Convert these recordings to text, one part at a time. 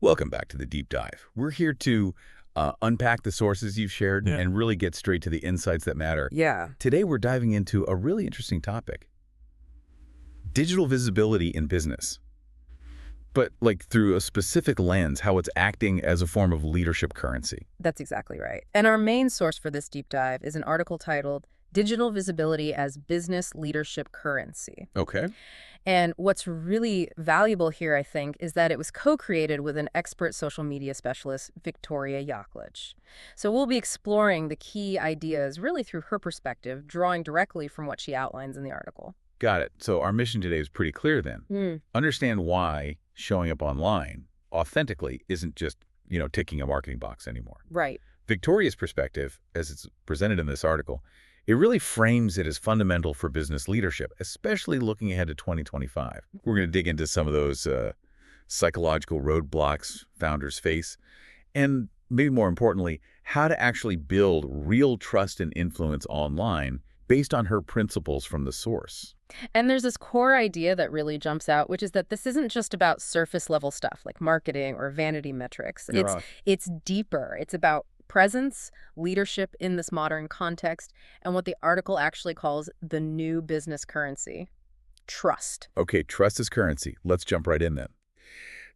Welcome back to the deep dive. We're here to unpack the sources you've shared and really get straight to the insights that matter. Yeah. Today, we're diving into a really interesting topic. Digital visibility in business. But like through a specific lens, how it's acting as a form of leadership currency. That's exactly right. And our main source for this deep dive is an article titled Digital Visibility as Business Leadership Currency. Okay. And what's really valuable here, I think, is that it was co-created with an expert social media specialist, Victoria Yaklich. So we'll be exploring the key ideas really through her perspective, drawing directly from what she outlines in the article. Got it. So our mission today is pretty clear then. Understand why showing up online authentically isn't just, ticking a marketing box anymore. Right. Victoria's perspective, as it's presented in this article, it really frames it as fundamental for business leadership, especially looking ahead to 2025. We're going to dig into some of those psychological roadblocks founders face, and maybe more importantly, how to actually build real trust and influence online based on her principles from the source. And there's this core idea that really jumps out, which is that this isn't just about surface level stuff like marketing or vanity metrics. It's deeper. It's about presence, leadership in this modern context, and what the article actually calls the new business currency, trust. Okay, trust is currency. Let's jump right in then.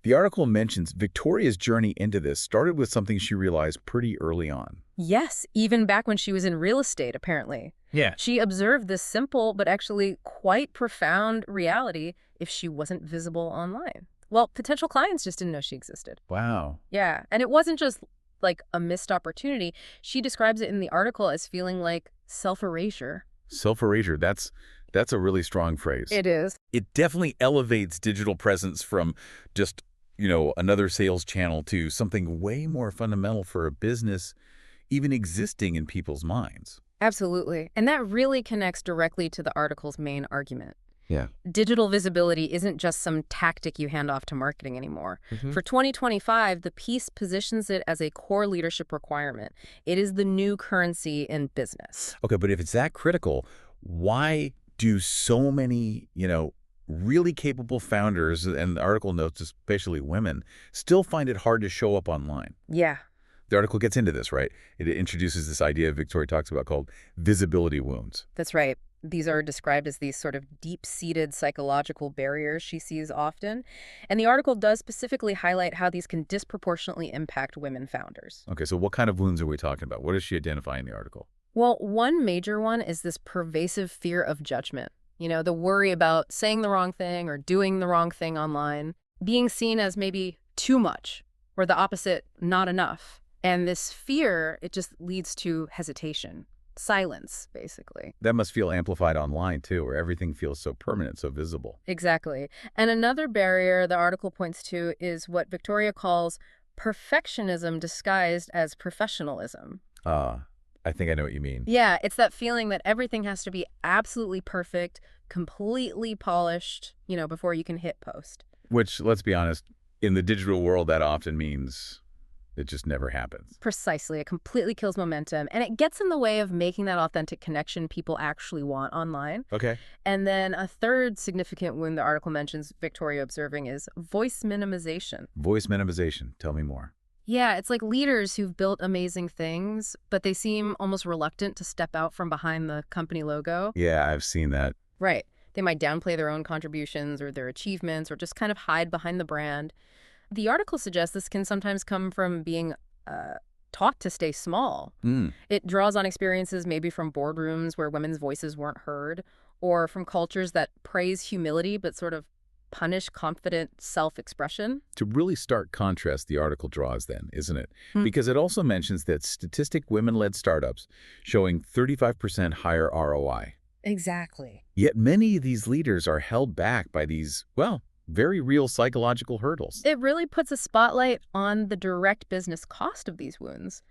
The article mentions Victoria's journey into this started with something she realized pretty early on. Yes, even back when she was in real estate, apparently. Yeah. She observed this simple but actually quite profound reality if she wasn't visible online. Well, potential clients just didn't know she existed. Wow. Yeah, and it wasn't just like a missed opportunity. She describes it in the article as feeling like self-erasure. Self-erasure, that's a really strong phrase. It is. It definitely elevates digital presence from just, another sales channel to something way more fundamental for a business even existing in people's minds. Absolutely. And that really connects directly to the article's main argument. Yeah. Digital visibility isn't just some tactic you hand off to marketing anymore. For 2025, the piece positions it as a core leadership requirement. It is the new currency in business. Okay, but if it's that critical, why do so many, really capable founders, and the article notes especially women, still find it hard to show up online? Yeah. The article gets into this, right? It introduces this idea Victoria talks about called visibility wounds. That's right. These are described as these sort of deep-seated psychological barriers she sees often. And the article does specifically highlight how these can disproportionately impact women founders. Okay, so what kind of wounds are we talking about? What does she identify in the article? Well, one major one is this pervasive fear of judgment. The worry about saying the wrong thing or doing the wrong thing online, being seen as maybe too much, or the opposite, not enough. And this fear, it just leads to hesitation. Silence, basically. That must feel amplified online, too, where everything feels so permanent, so visible. Exactly. And another barrier the article points to is what Victoria calls perfectionism disguised as professionalism. I think I know what you mean. Yeah, it's that feeling that everything has to be absolutely perfect, completely polished, before you can hit post. Which, let's be honest, in the digital world, that often means it just never happens. Precisely. It completely kills momentum, and it gets in the way of making that authentic connection people actually want online. Okay. And then a third significant wound the article mentions Victoria observing is voice minimization. Voice minimization. Tell me more. Yeah, it's like leaders who've built amazing things, but they seem almost reluctant to step out from behind the company logo. Yeah, I've seen that. Right. They might downplay their own contributions or their achievements or just kind of hide behind the brand. The article suggests this can sometimes come from being taught to stay small. It draws on experiences maybe from boardrooms where women's voices weren't heard, or from cultures that praise humility but sort of punish confident self-expression. To really stark contrast the article draws then, isn't it? Because it also mentions that statistic women-led startups showing 35% higher ROI. Exactly. Yet many of these leaders are held back by these, very real psychological hurdles. It really puts a spotlight on the direct business cost of these wounds.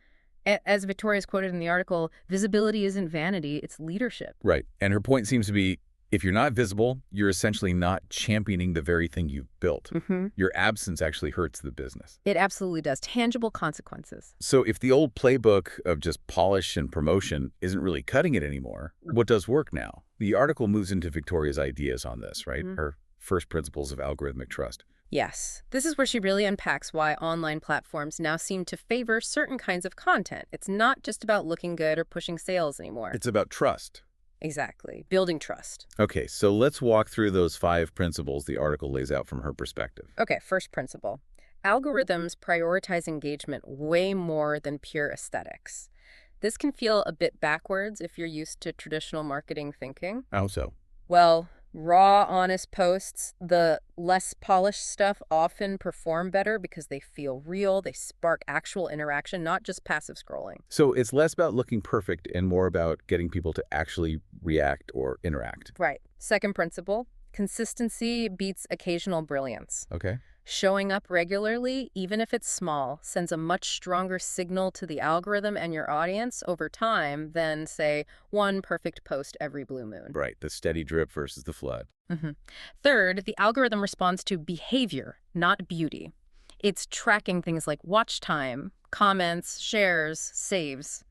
As Victoria's quoted in the article, visibility isn't vanity, it's leadership. Right. And her point seems to be, if you're not visible, you're essentially not championing the very thing you've built. Your absence actually hurts the business. It absolutely does. Tangible consequences. So if the old playbook of just polish and promotion isn't really cutting it anymore, what does work now? The article moves into Victoria's ideas on this, right? Her first principles of algorithmic trust. Yes, this is where she really unpacks why online platforms now seem to favor certain kinds of content. It's not just about looking good or pushing sales anymore. It's about trust. Exactly. Building trust. Okay, so let's walk through those 5 principles the article lays out from her perspective. Okay, first principle. Algorithms prioritize engagement way more than pure aesthetics. This can feel a bit backwards if you're used to traditional marketing thinking. How so? Well, raw, honest posts, the less polished stuff often perform better because they feel real, they spark actual interaction, not just passive scrolling. So it's less about looking perfect and more about getting people to actually react or interact. Right. Second principle, consistency beats occasional brilliance. Okay. Showing up regularly, even if it's small, sends a much stronger signal to the algorithm and your audience over time than, say, one perfect post every blue moon. Right, the steady drip versus the flood. Third, the algorithm responds to behavior, not beauty. It's tracking things like watch time, comments, shares, saves.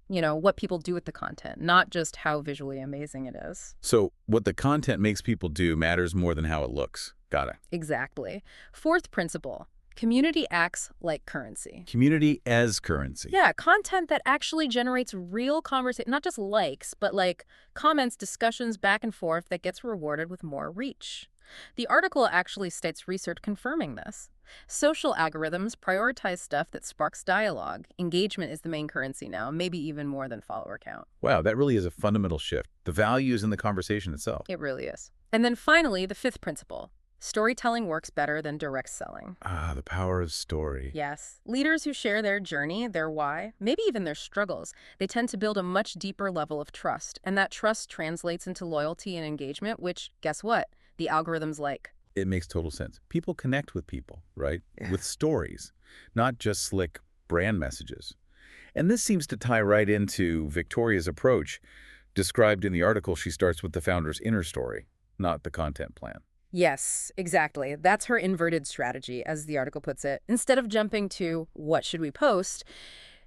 What people do with the content, not just how visually amazing it is. So what the content makes people do matters more than how it looks. Got it. Exactly. Fourth principle, community acts like currency. Community as currency. Yeah, content that actually generates real conversation, not just likes, but like comments, discussions back and forth that gets rewarded with more reach. The article actually states research confirming this. Social algorithms prioritize stuff that sparks dialogue. Engagement is the main currency now, maybe even more than follower count. Wow, that really is a fundamental shift. The value is in the conversation itself. It really is. And then finally, the fifth principle. Storytelling works better than direct selling. Ah, the power of story. Yes. Leaders who share their journey, their why, maybe even their struggles, they tend to build a much deeper level of trust. And that trust translates into loyalty and engagement, which, guess what? The algorithms like. It makes total sense. People connect with people, right? With stories, not just slick brand messages. And this seems to tie right into Victoria's approach. Described in the article, she starts with the founder's inner story, not the content plan. Yes, exactly. That's her inverted strategy, as the article puts it. Instead of jumping to what should we post,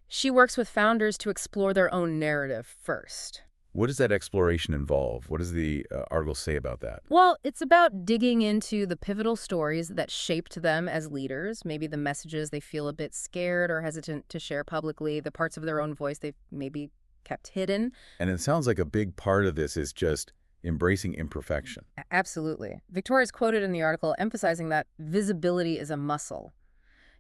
she works with founders to explore their own narrative first. What does that exploration involve? What does the article say about that? Well, it's about digging into the pivotal stories that shaped them as leaders, maybe the messages they feel a bit scared or hesitant to share publicly, the parts of their own voice they've maybe kept hidden. And it sounds like a big part of this is just embracing imperfection. Absolutely. Victoria is quoted in the article emphasizing that visibility is a muscle.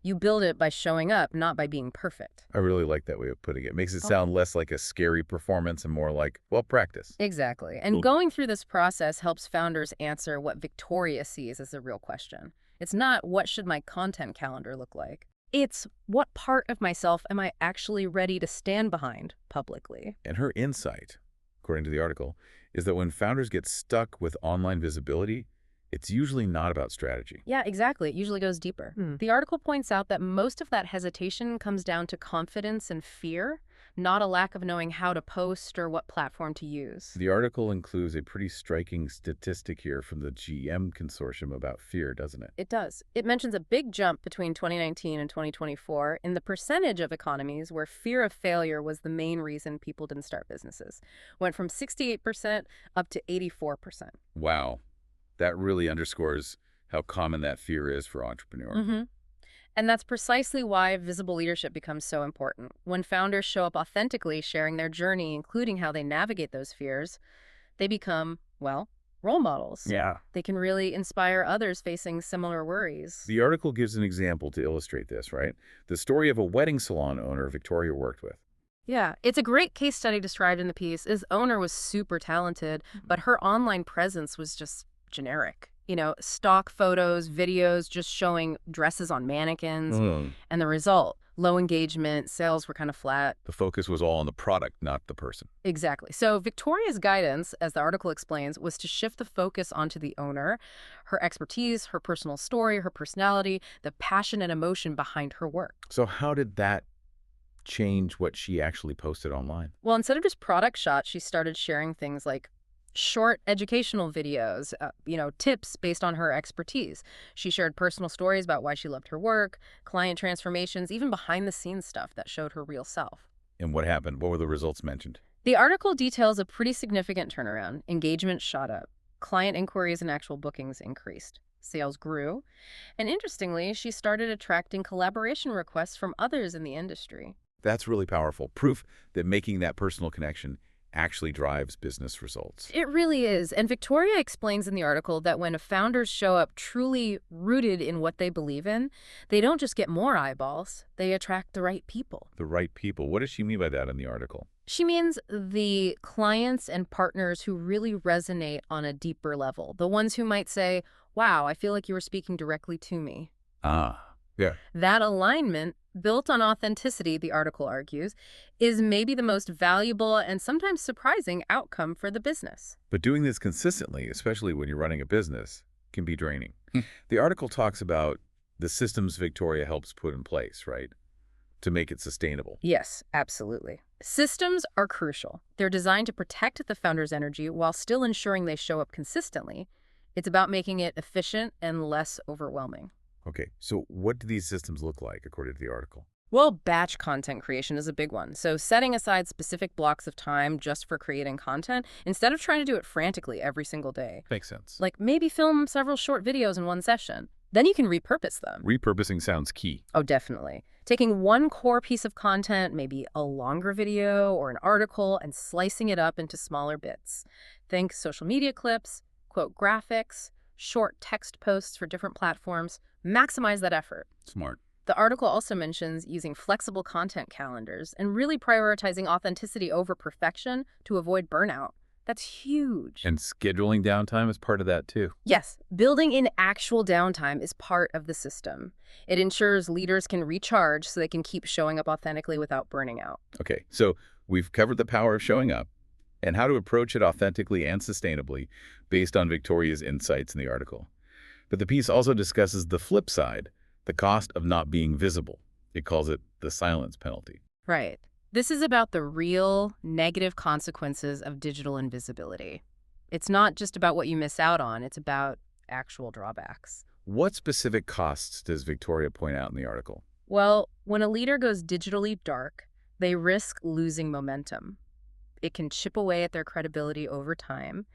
You build it by showing up, not by being perfect. I really like that way of putting it. It makes it sound less like a scary performance and more like, well, practice. Exactly. And going through this process helps founders answer what Victoria sees as the real question. It's not what should my content calendar look like. It's what part of myself am I actually ready to stand behind publicly. And her insight, according to the article, is that when founders get stuck with online visibility, it's usually not about strategy. Yeah, exactly. It usually goes deeper. The article points out that most of that hesitation comes down to confidence and fear, not a lack of knowing how to post or what platform to use. The article includes a pretty striking statistic here from the GM consortium about fear, doesn't it? It does. It mentions a big jump between 2019 and 2024 in the percentage of economies where fear of failure was the main reason people didn't start businesses. Went from 68% up to 84%. Wow. That really underscores how common that fear is for entrepreneurs. And that's precisely why visible leadership becomes so important. When founders show up authentically, sharing their journey, including how they navigate those fears, they become, well, role models. Yeah. They can really inspire others facing similar worries. The article gives an example to illustrate this, right? The story of a wedding salon owner Victoria worked with. Yeah, it's a great case study described in the piece. His owner was super talented, but her online presence was just generic. Stock photos, videos just showing dresses on mannequins. And the result, low engagement, sales were kind of flat. The focus was all on the product, not the person. Exactly. So Victoria's guidance, as the article explains, was to shift the focus onto the owner, her expertise, her personal story, her personality, the passion and emotion behind her work. So how did that change what she actually posted online? Well, instead of just product shots, she started sharing things like short educational videos, tips based on her expertise. She shared personal stories about why she loved her work, client transformations, even behind-the-scenes stuff that showed her real self. And what happened? What were the results mentioned? The article details a pretty significant turnaround. Engagement shot up. Client inquiries and actual bookings increased. Sales grew. And interestingly, she started attracting collaboration requests from others in the industry. That's really powerful. Proof that making that personal connection actually drives business results. It really is. And Victoria explains in the article that when founders show up truly rooted in what they believe in, they don't just get more eyeballs, they attract the right people. The right people. What does she mean by that in the article? She means the clients and partners who really resonate on a deeper level. The ones who might say, wow, I feel like you were speaking directly to me. Yeah. That alignment, built on authenticity, the article argues, is maybe the most valuable and sometimes surprising outcome for the business. But doing this consistently, especially when you're running a business, can be draining. The article talks about the systems Victoria helps put in place, right, to make it sustainable. Yes, absolutely. Systems are crucial. They're designed to protect the founder's energy while still ensuring they show up consistently. It's about making it efficient and less overwhelming. Okay, so what do these systems look like, according to the article? Well, batch content creation is a big one. So setting aside specific blocks of time just for creating content instead of trying to do it frantically every single day. Makes sense. Like maybe film several short videos in one session. Then you can repurpose them. Repurposing sounds key. Oh, definitely. Taking one core piece of content, maybe a longer video or an article, and slicing it up into smaller bits. Think social media clips, quote graphics, short text posts for different platforms. Maximize that effort. Smart. The article also mentions using flexible content calendars and really prioritizing authenticity over perfection to avoid burnout. That's huge. And scheduling downtime is part of that, too. Yes, building in actual downtime is part of the system. It ensures leaders can recharge so they can keep showing up authentically without burning out. Okay, so we've covered the power of showing up and how to approach it authentically and sustainably based on Victoria's insights in the article. But the piece also discusses the flip side, the cost of not being visible. It calls it the silence penalty. Right. This is about the real negative consequences of digital invisibility. It's not just about what you miss out on, it's about actual drawbacks. What specific costs does Victoria point out in the article? Well, when a leader goes digitally dark, they risk losing momentum. It can chip away at their credibility over time,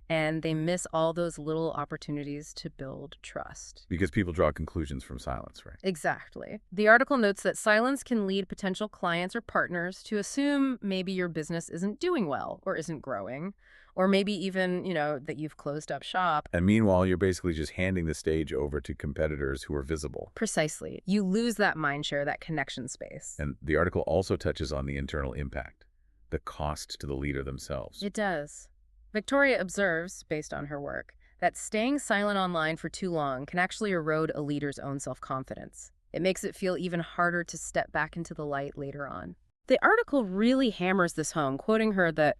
and they miss all those little opportunities to build trust. Because people draw conclusions from silence, right? Exactly. The article notes that silence can lead potential clients or partners to assume maybe your business isn't doing well or isn't growing, or maybe even, that you've closed up shop. And meanwhile, you're basically just handing the stage over to competitors who are visible. Precisely. You lose that mindshare, that connection space. And the article also touches on the internal impact, the cost to the leader themselves. It does. Victoria observes, based on her work, that staying silent online for too long can actually erode a leader's own self-confidence. It makes it feel even harder to step back into the light later on. The article really hammers this home, quoting her that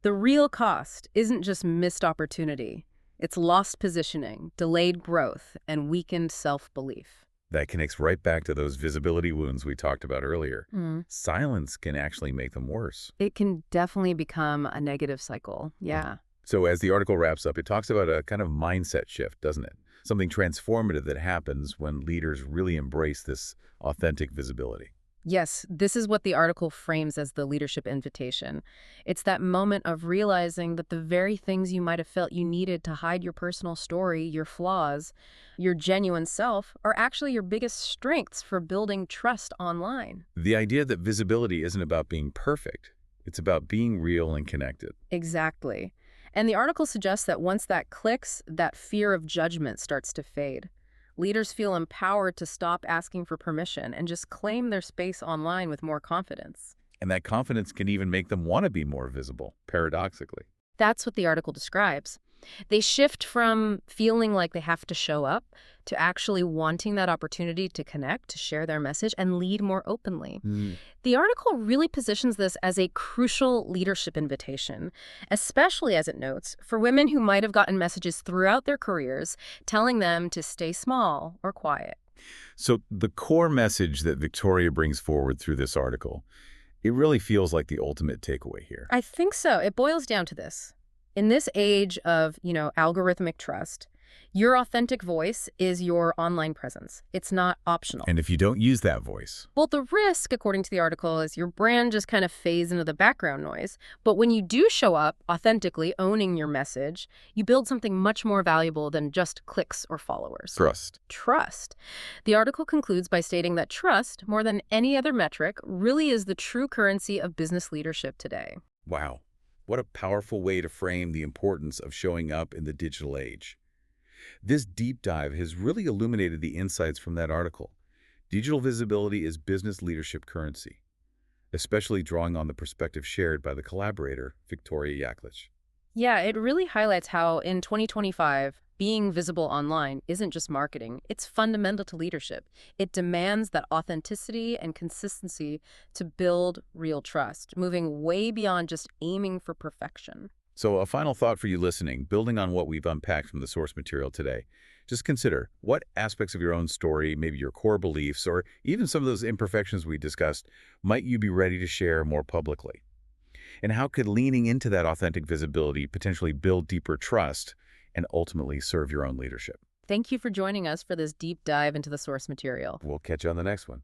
the real cost isn't just missed opportunity. It's lost positioning, delayed growth, and weakened self-belief. That connects right back to those visibility wounds we talked about earlier. Silence can actually make them worse. It can definitely become a negative cycle. Yeah. So as the article wraps up, it talks about a kind of mindset shift, doesn't it? Something transformative that happens when leaders really embrace this authentic visibility. Yes, this is what the article frames as the leadership invitation. It's that moment of realizing that the very things you might have felt you needed to hide your personal story, your flaws, your genuine self, are actually your biggest strengths for building trust online. The idea that visibility isn't about being perfect. It's about being real and connected. Exactly. And the article suggests that once that clicks, that fear of judgment starts to fade. Leaders feel empowered to stop asking for permission and just claim their space online with more confidence. And that confidence can even make them want to be more visible, paradoxically. That's what the article describes. They shift from feeling like they have to show up to actually wanting that opportunity to connect, to share their message, and lead more openly. The article really positions this as a crucial leadership invitation, especially as it notes for women who might have gotten messages throughout their careers telling them to stay small or quiet. So the core message that Victoria brings forward through this article, it really feels like the ultimate takeaway here. I think so. It boils down to this. In this age of, algorithmic trust, Your authentic voice is your online presence. It's not optional. And if you don't use that voice, Well, the risk, according to the article, is your brand just kind of fades into the background noise. But when you do show up authentically owning your message, you build something much more valuable than just clicks or followers. trust. Trust. The article concludes by stating that trust, more than any other metric, really is the true currency of business leadership today. Wow. What a powerful way to frame the importance of showing up in the digital age. This deep dive has really illuminated the insights from that article. Digital visibility is business leadership currency, especially drawing on the perspective shared by the collaborator, Victoria Yaklich. Yeah, it really highlights how in 2025, being visible online isn't just marketing, it's fundamental to leadership. It demands that authenticity and consistency to build real trust, moving way beyond just aiming for perfection. So a final thought for you listening, building on what we've unpacked from the source material today. Just consider what aspects of your own story, maybe your core beliefs, or even some of those imperfections we discussed, might you be ready to share more publicly? And how could leaning into that authentic visibility potentially build deeper trust and ultimately serve your own leadership? Thank you for joining us for this deep dive into the source material. We'll catch you on the next one.